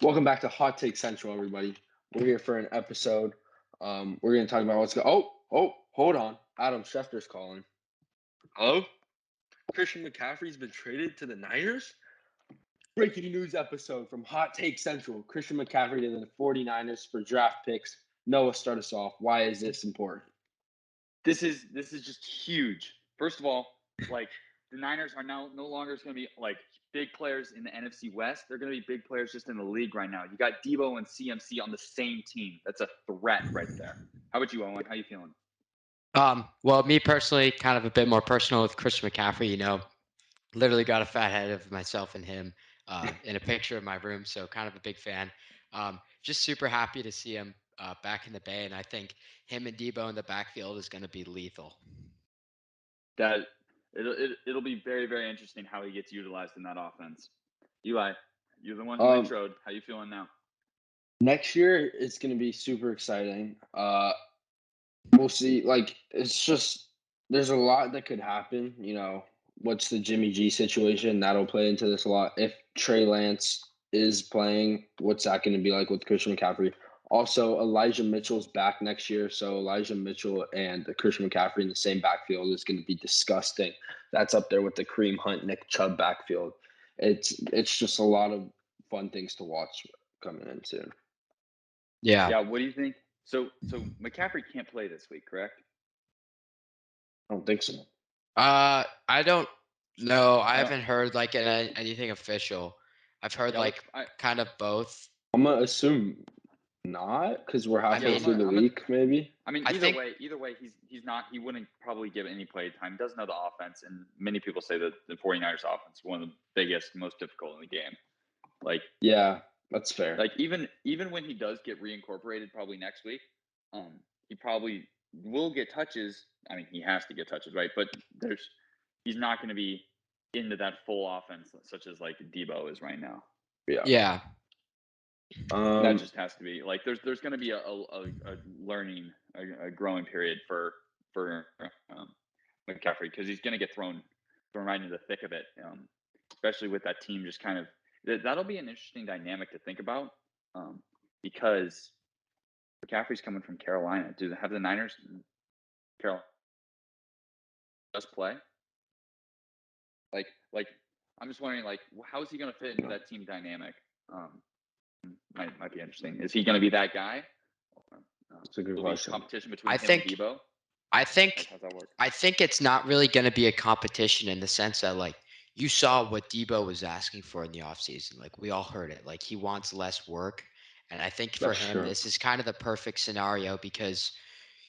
Welcome back to Hot Take Central, everybody. We're here for an episode. We're going to talk about what's going. Hold on. Adam Schefter's calling. Hello. Christian McCaffrey's been traded to the Niners. Breaking news episode from Hot Take Central. Christian McCaffrey to the 49ers for draft picks. Noah, start us off. Why is this important? This is just huge. First of all, like the Niners are now no longer going to be like big players in the NFC West. They're going to be big players just in the league right now. You got Debo and CMC on the same team. That's a threat right there. How about you, Owen? How you feeling? Well, me personally, kind of a bit more personal with Christian McCaffrey. Literally got a fat head of myself and him in a picture of my room. So kind of a big fan. Just super happy to see him back in the Bay, and I think him and Debo in the backfield is going to be lethal. That it'll be very, very interesting how he gets utilized in that offense. Eli, you're the one who introed. How you feeling now? Next year, it's going to be super exciting. We'll see. Like, it's just there's a lot that could happen. What's the Jimmy G situation? That'll play into this a lot. If Trey Lance is playing, what's that going to be like with Christian McCaffrey? Also, Elijah Mitchell's back next year, so Elijah Mitchell and Christian McCaffrey in the same backfield is going to be disgusting. That's up there with the Kareem Hunt, Nick Chubb backfield. It's just a lot of fun things to watch coming in soon. Yeah. Yeah. What do you think? So McCaffrey can't play this week, correct? I don't think so. I don't know. I haven't heard like anything official. I've heard kind of both. I'm gonna assume not, because we're halfway through the week, maybe. I mean, either way, he's not. He wouldn't probably give any play time. He doesn't know the offense, and many people say that the 49ers offense is one of the biggest, most difficult in the game. Like, yeah, that's fair. Like even when he does get reincorporated, probably next week, he probably will get touches. I mean, he has to get touches, right? But he's not going to be into that full offense such as like Debo is right now. Yeah. That just has to be like there's going to be a learning, a growing period for McCaffrey, because he's going to get thrown right into the thick of it, especially with that team just kind of. That'll be an interesting dynamic to think about, because McCaffrey's coming from Carolina. Do they have the Niners? Carolina just play? Like I'm just wondering, like, how is he going to fit into that team dynamic? Might be interesting. Is he going to be that guy? That's a good question. Competition between him and Debo? I think it's not really going to be a competition in the sense that, like, you saw what Debo was asking for in the offseason. Like, we all heard it. Like, he wants less work. And I think for him, this is kind of the perfect scenario, because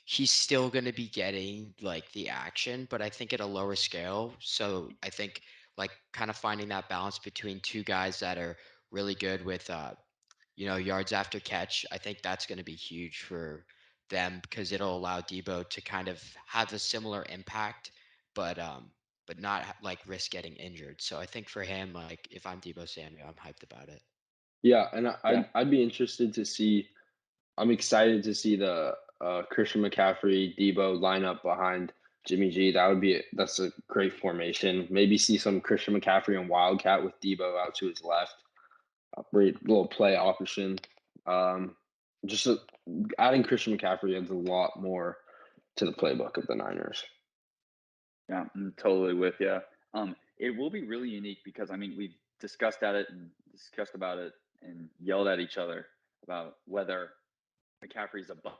he's still going to be getting, like, the action, but I think at a lower scale. So I think, like, kind of finding that balance between two guys that are really good with, yards after catch, I think that's going to be huge for them, because it'll allow Debo to kind of have a similar impact, but not like risk getting injured. So I think for him, like, if I'm Debo Samuel, I'm hyped about it. Yeah, and I'd be interested to see. I'm excited to see the Christian McCaffrey, Debo lineup behind Jimmy G. That's a great formation. Maybe see some Christian McCaffrey and Wildcat with Debo out to his left. A great little play option. Adding Christian McCaffrey adds a lot more to the playbook of the Niners. Yeah, I'm totally with you. It will be really unique because, I mean, we've discussed about it and yelled at each other about whether McCaffrey's a bust.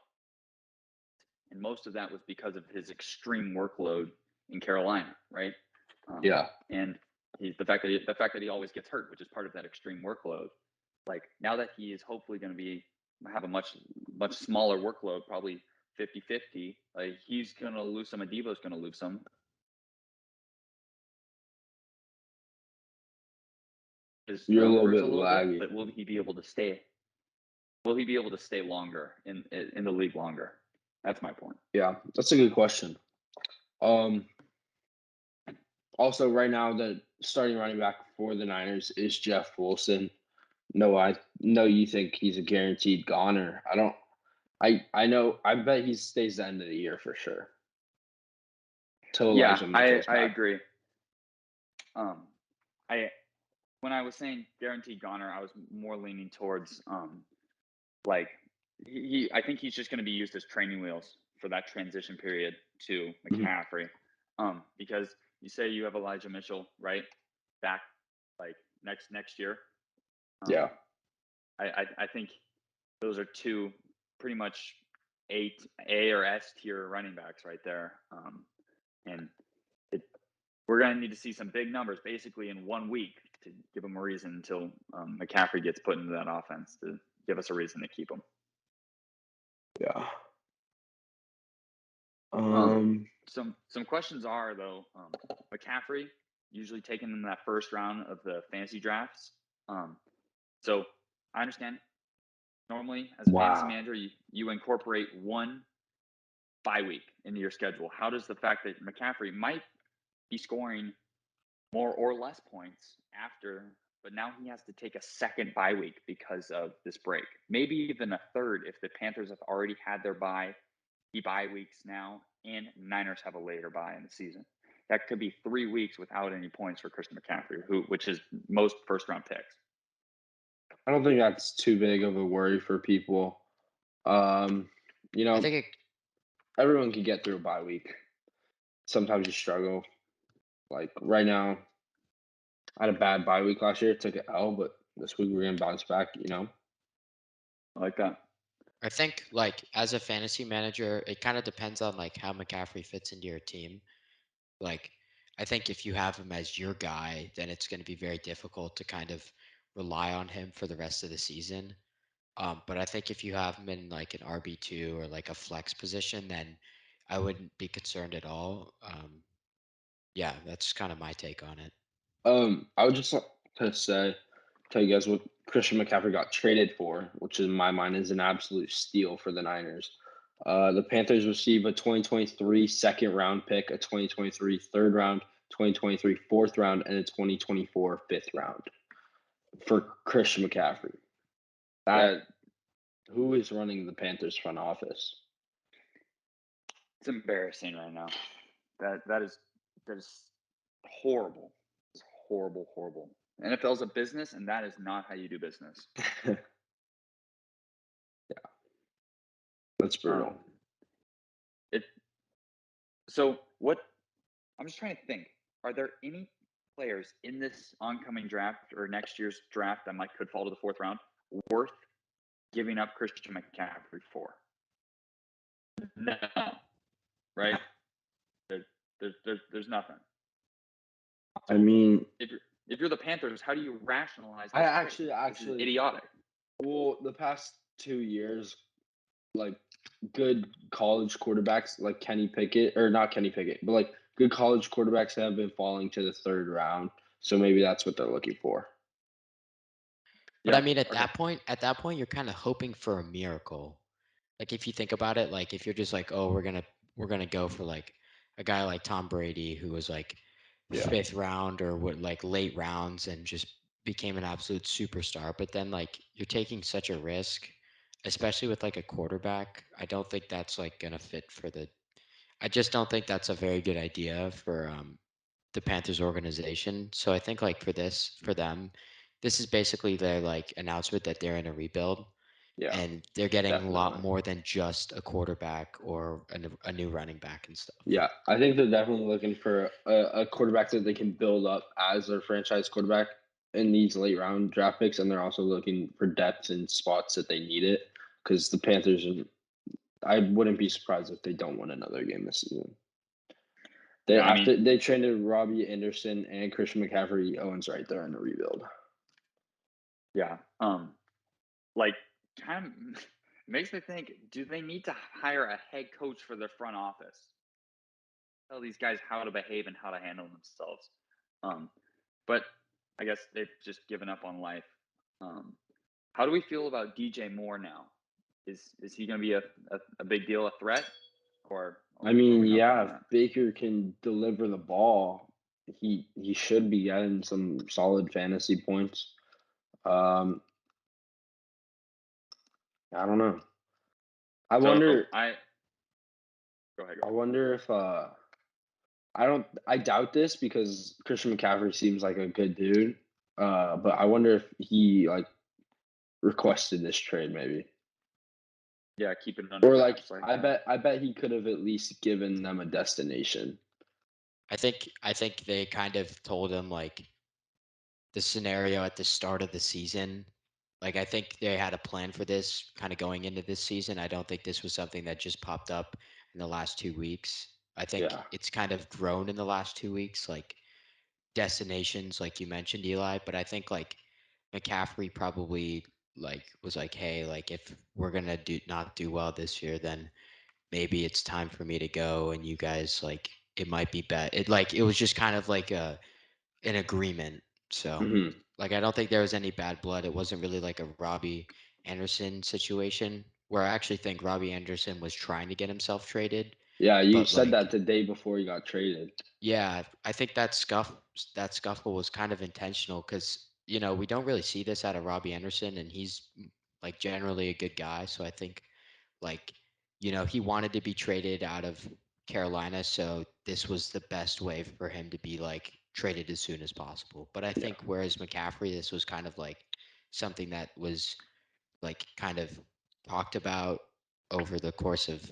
And most of that was because of his extreme workload in Carolina, right? Yeah. And the fact that he always gets hurt, which is part of that extreme workload. Like, now that he is hopefully going to have a much smaller workload, probably 50-50, like, he's going to lose some, and Debo's going to lose some. You're a little bit laggy. But will he be able to stay? Will he be able to stay longer in the league longer? That's my point. Yeah, that's a good question. Also, right now, the starting running back for the Niners is Jeff Wilson. No, I know you think he's a guaranteed goner. I don't. I know. I bet he stays the end of the year for sure. I agree. when I was saying guaranteed goner, I was more leaning towards like I think he's just going to be used as training wheels for that transition period to Mhm. McCaffrey. Because you say you have Elijah Mitchell right back like next year. Yeah. I think those are two pretty much A or S tier running backs right there. And we're going to need to see some big numbers basically in 1 week to give them a reason until McCaffrey gets put into that offense to give us a reason to keep him. Yeah. Some questions are though, McCaffrey usually taken in that first round of the fantasy drafts. So I understand normally as a fantasy Wow. manager, you incorporate one bye week into your schedule. How does the fact that McCaffrey might be scoring more or less points after, but now he has to take a second bye week because of this break, maybe even a third if the Panthers have already had their bye weeks now, and Niners have a later bye in the season. That could be 3 weeks without any points for Christian McCaffrey, which is most first round picks. I don't think that's too big of a worry for people. I think everyone can get through a bye week. Sometimes you struggle. Like right now, I had a bad bye week last year. Took an L, but this week we're gonna bounce back. I like that. I think like as a fantasy manager, it kind of depends on like how McCaffrey fits into your team. Like I think if you have him as your guy, then it's going to be very difficult to kind of rely on him for the rest of the season. But I think if you have him in like an RB2 or like a flex position, then I wouldn't be concerned at all. Yeah, that's kind of my take on it. I would just like to tell you guys what Christian McCaffrey got traded for, which in my mind is an absolute steal for the Niners. The Panthers receive a 2023 second round pick, a 2023 third round, 2023 fourth round, and a 2024 fifth round for Christian McCaffrey. Who is running the Panthers front office? It's embarrassing right now. That is horrible. It's horrible. NFL's a business, and that is not how you do business. Yeah, that's brutal. So what? I'm just trying to think. Are there any players in this oncoming draft or next year's draft that could fall to the fourth round worth giving up Christian McCaffrey for? No, right? There's nothing. I mean, if you're the Panthers, how do you rationalize this? I actually idiotic. Well, the past 2 years, like good college quarterbacks like Kenny Pickett, or not Kenny Pickett, but like good college quarterbacks have been falling to the third round. So maybe that's what they're looking for. But I mean, at that point, you're kind of hoping for a miracle. Like if you think about it, like if you're just like, oh, we're gonna go for like a guy like Tom Brady who was like fifth round or what like late rounds and just became an absolute superstar. But then like you're taking such a risk, especially with like a quarterback. I don't think that's like gonna fit for the. I just don't think that's a very good idea for the Panthers organization. So I think like for them, this is basically their like announcement that they're in a rebuild. Yeah. And they're getting definitely. a lot more than just a quarterback or a new running back and stuff. Yeah, I think they're definitely looking for a quarterback that they can build up as their franchise quarterback in these late round draft picks, and they're also looking for depth in spots that they need it. Because the Panthers, I wouldn't be surprised if they don't win another game this season. They traded Robbie Anderson and Christian McCaffrey. Owens right there in the rebuild. Yeah. Like kind of makes me think, do they need to hire a head coach for their front office? Tell these guys how to behave and how to handle themselves. But I guess they've just given up on life. How do we feel about DJ Moore now? Is he going to be a big deal, a threat? Or I mean, yeah, if Baker can deliver the ball, he should be getting some solid fantasy points. I don't know. I wonder. Go ahead. I wonder if I doubt this because Christian McCaffrey seems like a good dude. But I wonder if he like requested this trade maybe. Yeah, keep it under Or like wraps. Like, I bet he could have at least given them a destination. I think they kind of told him like the scenario at the start of the season. Like I think they had a plan for this kind of going into this season. I don't think this was something that just popped up in the last 2 weeks. I think Yeah. it's kind of grown in the last 2 weeks, like destinations, like you mentioned, Eli. But I think like McCaffrey probably like was like, hey, like if we're gonna do not do well this year, then maybe it's time for me to go. And you guys like it might be bad. It was just kind of like an agreement. So, Hmm. like, I don't think there was any bad blood. It wasn't really like a Robbie Anderson situation where I actually think Robbie Anderson was trying to get himself traded. Yeah, you But said like, that the day before he got traded. yeah, I think that scuffle was kind of intentional because we don't really see this out of Robbie Anderson, and he's like generally a good guy. So I think like he wanted to be traded out of Carolina, so this was the best way for him to be like traded as soon as possible. But I Yeah. think whereas McCaffrey, this was kind of like something that was like kind of talked about over the course of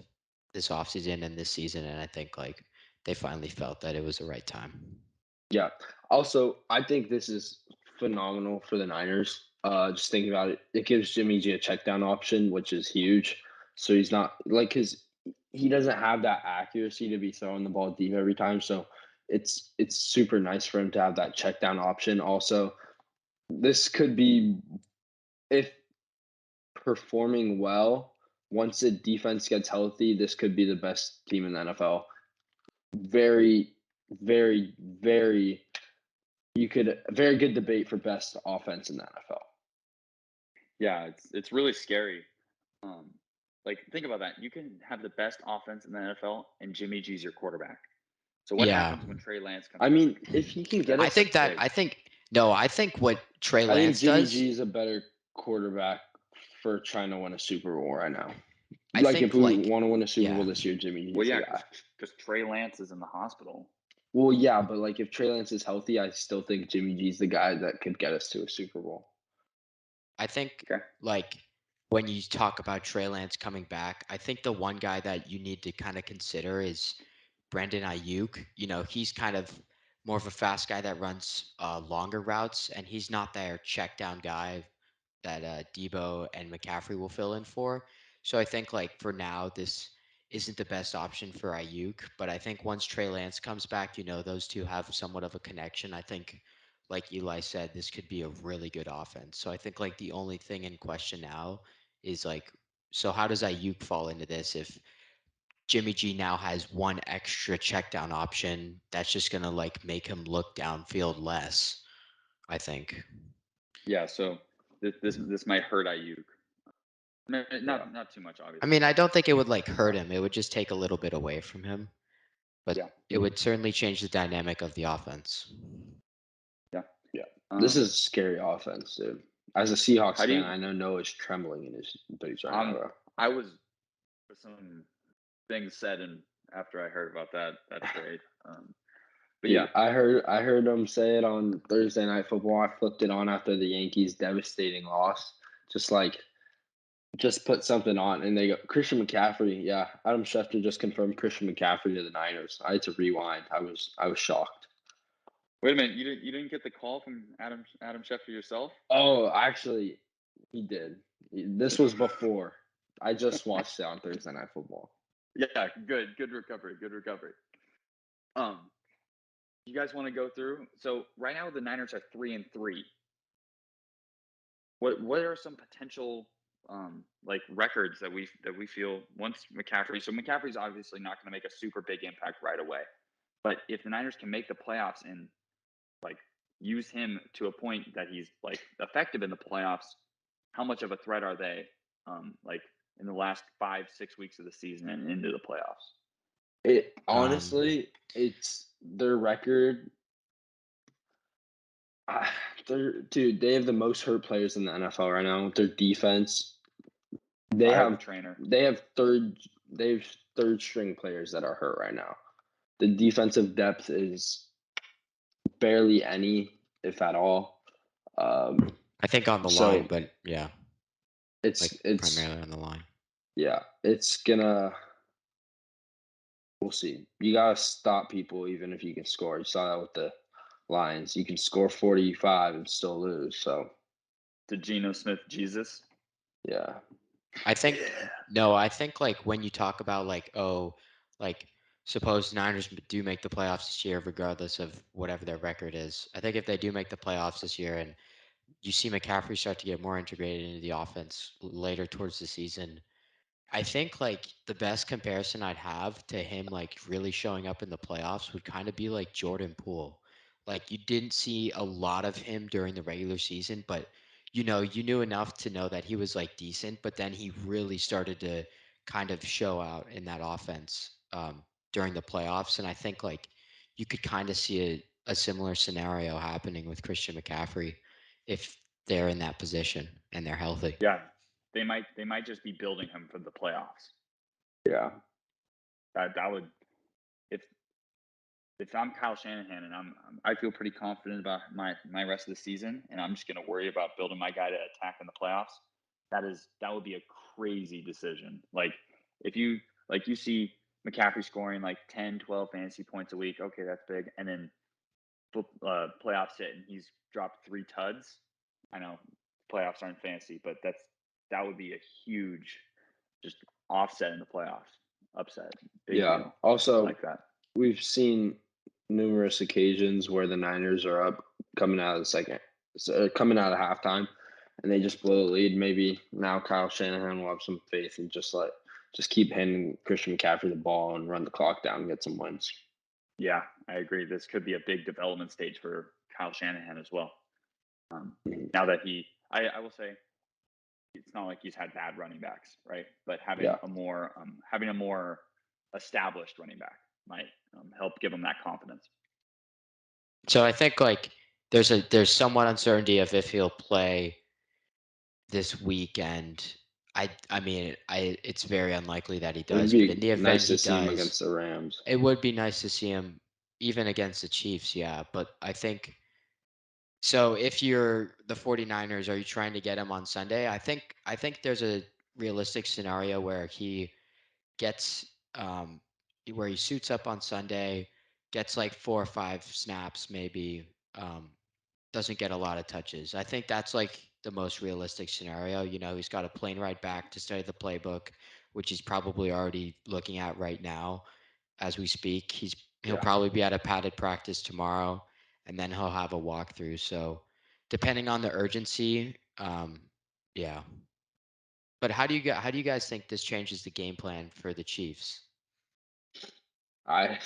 this offseason and this season, and I think like they finally felt that it was the right time. Yeah. Also, I think this is phenomenal for the Niners. Just thinking about it, it gives Jimmy G a check down option, which is huge. So he's not like he doesn't have that accuracy to be throwing the ball deep every time. So it's super nice for him to have that check down option. Also, this could be if performing well, once the defense gets healthy, this could be the best team in the NFL. Very, very, very you could very good debate for best offense in the NFL. yeah, it's really scary. Um, like think about that. You can have the best offense in the NFL, and Jimmy G's your quarterback. So what Yeah. happens when Trey Lance comes I back? mean, if he can get I us, think that Big. I think no, I think what Trey I think Lance Jimmy does, G is a better quarterback for trying to win a Super Bowl right now. I Like if think we like want to win a Super Bowl yeah. this year, Jimmy Well, G's the yeah, guy. because Trey Lance is in the hospital. Well, yeah, but like if Trey Lance is healthy, I still think Jimmy G's the guy that could get us to a Super Bowl. I think Okay. like when you talk about Trey Lance coming back, I think the one guy that you need to kind of consider is Brandon Ayuk. He's kind of more of a fast guy that runs longer routes, and he's not their check down guy that Debo and McCaffrey will fill in for. So I think like for now, this isn't the best option for Ayuk, but I think once Trey Lance comes back, those two have somewhat of a connection. I think, like Eli said, this could be a really good offense. So I think like the only thing in question now is like, so how does Ayuk fall into this if Jimmy G now has one extra check down option that's just gonna like make him look downfield less, I think. Yeah. So this might hurt Ayuk. No, Yeah. not too much, I obviously. mean, I don't think it would like hurt him. It would just take a little bit away from him, but Yeah. it would certainly change the dynamic of the offense. Yeah. Yeah. This Um, is a scary offense, dude. As a how Seahawks do fan, you? I know Noah's trembling in his boots right now, bro. I was some things said and after I heard about that trade. But Yeah, yeah, I heard him say it on Thursday Night Football. I flipped it on after the Yankees' devastating loss. Just like just put something on, and they go Christian McCaffrey. Yeah, Adam Schefter just confirmed Christian McCaffrey to the Niners. I had to rewind. I was shocked. wait a minute. You didn't get the call from Adam Schefter yourself? Oh, actually, he did. This was before. I just watched it on Thursday Night Football. Yeah, good recovery, good recovery. Um, you guys want to go through? So right now the Niners are 3-3. What are some potential like records that we feel once McCaffrey? So McCaffrey's obviously not going to make a super big impact right away, but if the Niners can make the playoffs and like use him to a point that he's like effective in the playoffs, how much of a threat are they? Like in the last 5-6 weeks of the season and into the playoffs. It Um, honestly, it's their record. Uh, dude, they have the most hurt players in the NFL right now. Their defense, they Fire the have trainer. they have third string players that are hurt right now. The defensive depth is barely any, if at all. I think on the line, So but yeah, like it's primarily on the line. yeah, it's gonna. We'll see. You gotta stop people even if you can score. You saw that with the Lions. You can score 45 and still lose. So To Geno Smith Jesus. yeah, I think Yeah. no, I think like when you talk about like, oh, like suppose Niners do make the playoffs this year, regardless of whatever their record is. I think if they do make the playoffs this year and you see McCaffrey start to get more integrated into the offense later towards the season, I think like the best comparison I'd have to him like really showing up in the playoffs would kind of be like Jordan Poole. Like you didn't see a lot of him during the regular season, but you knew enough to know that he was like decent, but then he really started to kind of show out in that offense during the playoffs. And I think like you could kind of see a similar scenario happening with Christian McCaffrey if they're in that position and they're healthy. Yeah. They might just be building him for the playoffs. yeah, That would if I'm Kyle Shanahan and I feel pretty confident about my rest of the season and I'm just going to worry about building my guy to attack in the playoffs. That would be a crazy decision. Like if you you see McCaffrey scoring like 10, 12 fantasy points a week, okay, that's big. And then playoffs hit and he's dropped 3 tuds. I know playoffs aren't fantasy, but that would be a huge just offset in the playoffs. Upset. Big yeah. deal. I Also, like that. we've seen numerous occasions where the Niners are up coming out of the second, coming out of halftime, and they just blow the lead. Maybe now Kyle Shanahan will have some faith and just keep handing Christian McCaffrey the ball and run the clock down and get some wins. Yeah, I agree. This could be a big development stage for Kyle Shanahan as well. Mhm. Now that I will say, it's not like he's had bad running backs, right? But Yeah, having a more established running back might help give him that confidence. So I think like there's somewhat uncertainty of if he'll play this weekend. I mean it's very unlikely that he it would does, but in be the event nice he to see him does, against the Rams. it would be nice to see him even against the Chiefs, yeah. But I think so if you're the 49ers, are you trying to get him on Sunday? I think there's a realistic scenario where he gets where he suits up on Sunday, gets like 4 or 5 snaps maybe. Doesn't get a lot of touches. I think that's like the most realistic scenario. He's got a plane ride back to study the playbook, which he's probably already looking at right now as we speak. He'll Yeah. probably be at a padded practice tomorrow, and then he'll have a walkthrough. So, depending on the urgency, yeah. But how do you guys think this changes the game plan for the Chiefs? I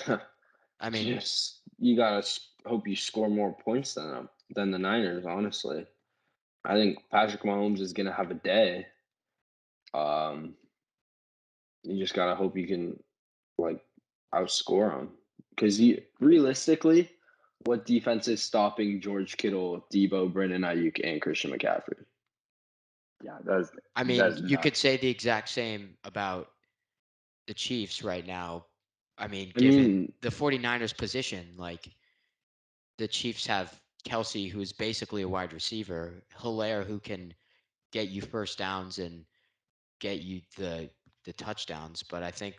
I mean, just you gotta hope you score more points than them than the Niners. Honestly, I think Patrick Mahomes is gonna have a day. Um, you just gotta hope you can like outscore them because you realistically, what defense is stopping George Kittle, Debo, Brendan Ayuk, and Christian McCaffrey? Yeah, I that mean, is you could nuts. say the exact same about the Chiefs right now. I mean, I given mean, the 49ers position, like the Chiefs have Kelsey, who's basically a wide receiver, Hilaire, who can get you first downs and get you the touchdowns. But I think,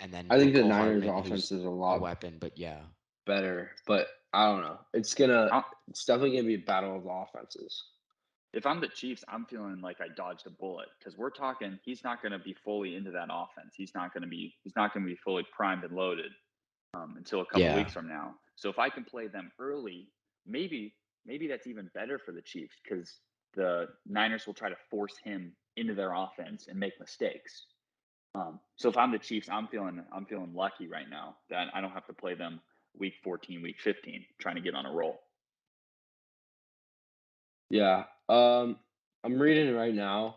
and then I think the McCole Niners' Hardman, offense who's is a a lot weapon. But yeah, better, but I don't know. I, It's definitely gonna be a battle of the offenses. if I'm the Chiefs, I'm feeling like I dodged a bullet because we're talking. He's not going to be fully into that offense. He's not going to be fully primed and loaded until a couple yeah. weeks from now. So if I can play them early, maybe that's even better for the Chiefs because the Niners will try to force him into their offense and make mistakes. So if I'm the Chiefs, I'm feeling lucky right now that I don't have to play them week 14, week 15, trying to get on a roll. Yeah. I'm reading it right now.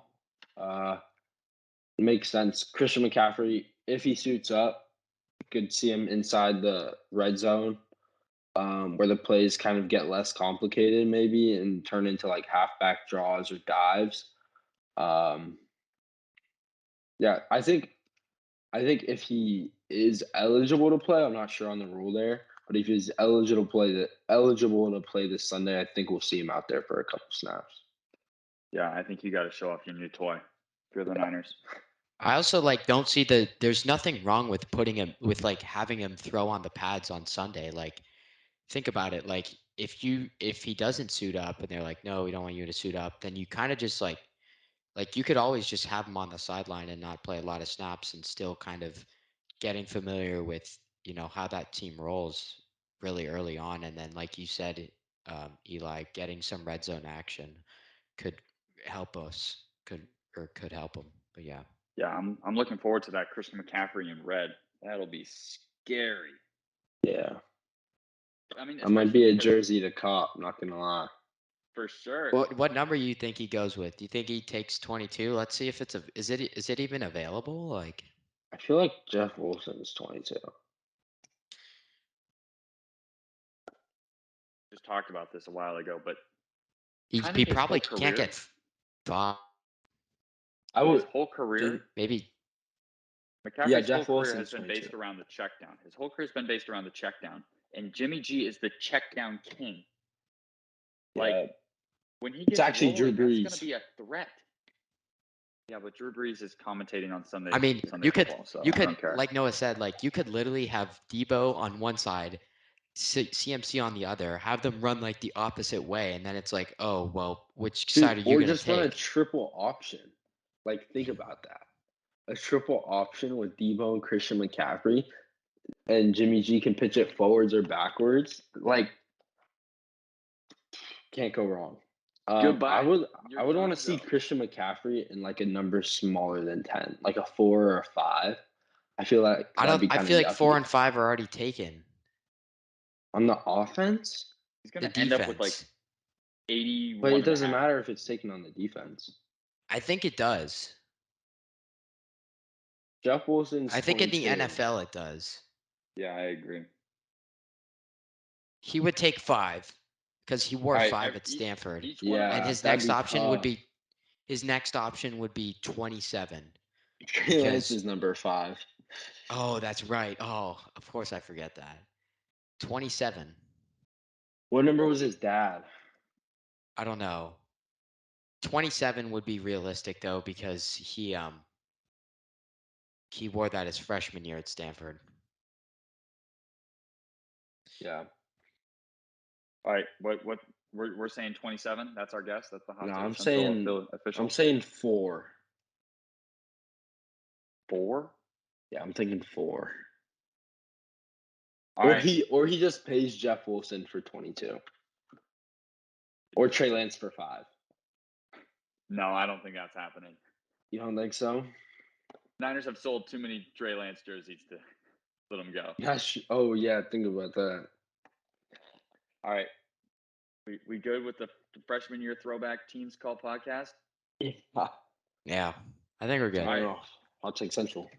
Uh, Makes sense. Christian McCaffrey, if he suits up, could see him inside the red zone, where the plays kind of get less complicated, maybe, and turn into like halfback draws or dives. Um, yeah, I think if he is eligible to play, I'm not sure on the rule there. But if he's eligible to play this Sunday, I think we'll see him out there for a couple snaps. Yeah, I think you got to show off your new toy if you're the Niners. I also don't see there's nothing wrong with putting him with having him throw on the pads on Sunday. Think about it. If he doesn't suit up and they're like, no, we don't want you to suit up, then you kind of just you could always just have him on the sideline and not play a lot of snaps and still kind of getting familiar with, how that team rolls really early on. And then, like you said, Eli, getting some red zone action could help us, could help him. But yeah. Yeah, I'm looking forward to that Christian McCaffrey in red. That'll be scary. Yeah. I mean, I might be a jersey to cop, not gonna lie. For sure. What number you think he goes with? Do you think he takes 22? Let's see if is it even available? I feel like Jeff Wilson is 22. Just talked about this a while ago, but he probably can't get 5. His whole career, maybe. McCaffrey's whole career has been based around the check down. His whole career has been based around the check down, and Jimmy G is the check down king. When he gets actually rolling, Drew Brees. That's going to be a threat. Yeah, but Drew Brees is commentating on Sunday. I mean, Sunday you football, could so like Noah said, you could literally have Debo on one side, CMC on the other, have them run the opposite way, and then it's oh well, which side are you going to take? Or just run a triple option. Think about that. A triple option with Debo and Christian McCaffrey, and Jimmy G can pitch it forwards or backwards. Can't go wrong. Goodbye. I would want to see Christian McCaffrey in a number smaller than 10, like a 4 or a 5. I feel like I feel like 4 and 5 are already taken. On the offense? He's going to end up with 81. But it doesn't matter if it's taken on the defense. I think it does. Jeff Wilson's I think 22. in the NFL it does. Yeah, I agree. He would take 5 because he wore 5 at Stanford. And his next option would be 27. Trey Lance is number 5. Oh, that's right. Oh, of course I forget that. 27. What number was his dad? I don't know. 27 would be realistic though because he wore that his freshman year at Stanford. Yeah. All right. What we're saying 27? That's our guess. That's the hot take. I'm saying official. I'm saying 4. 4? Yeah, I'm thinking 4. All right. He just pays Jeff Wilson for 22. Or Trey Lance for 5. No, I don't think that's happening. You don't think so? Niners have sold too many Trey Lance jerseys to let them go. Oh yeah, think about that. All right. We good with the freshman year throwback teams call podcast? Yeah. I think we're good. All right. I'll take Central.